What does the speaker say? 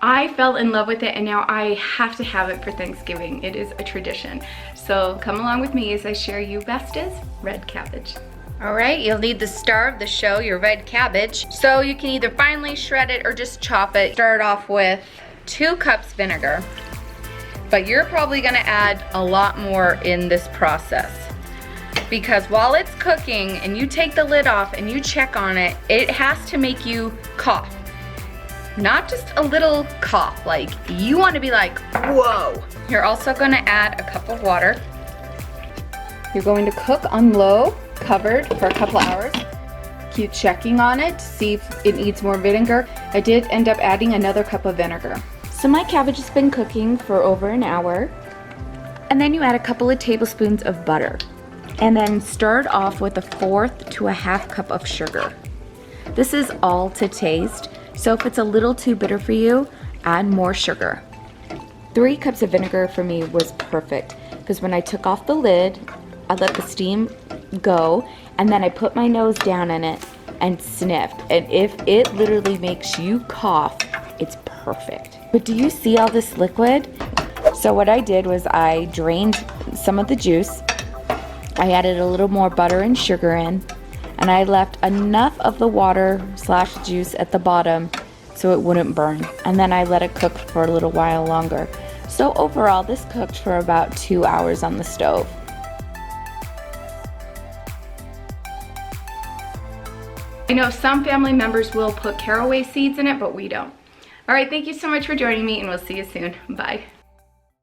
I fell in love with it and now I have to have it for Thanksgiving. It is a tradition. So come along with me as I share you Besta's red cabbage. All right, you'll need the star of the show, your red cabbage. So you can either finely shred it or just chop it. Start off with 2 cups vinegar, but you're probably gonna add a lot more in this process because while it's cooking and you take the lid off and you check on it, it has to make you cough. Not just a little cough, like you want to be like, whoa. You're also going to add a cup of water. You're going to cook on low, covered for a couple hours. Keep checking on it to see if it needs more vinegar. I did end up adding another cup of vinegar. So my cabbage has been cooking for over an hour. And then you add a couple of tablespoons of butter. And then start off with 1/4 to 1/2 cup of sugar. This is all to taste. So if it's a little too bitter for you, add more sugar. 3 cups of vinegar for me was perfect because when I took off the lid, I let the steam go and then I put my nose down in it and sniffed. And if it literally makes you cough, it's perfect. But do you see all this liquid? So what I did was I drained some of the juice. I added a little more butter and sugar in. And I left enough of the water / juice at the bottom so it wouldn't burn. And then I let it cook for a little while longer. So overall, this cooked for about 2 hours on the stove. I know some family members will put caraway seeds in it, but we don't. All right, thank you so much for joining me and we'll see you soon. Bye.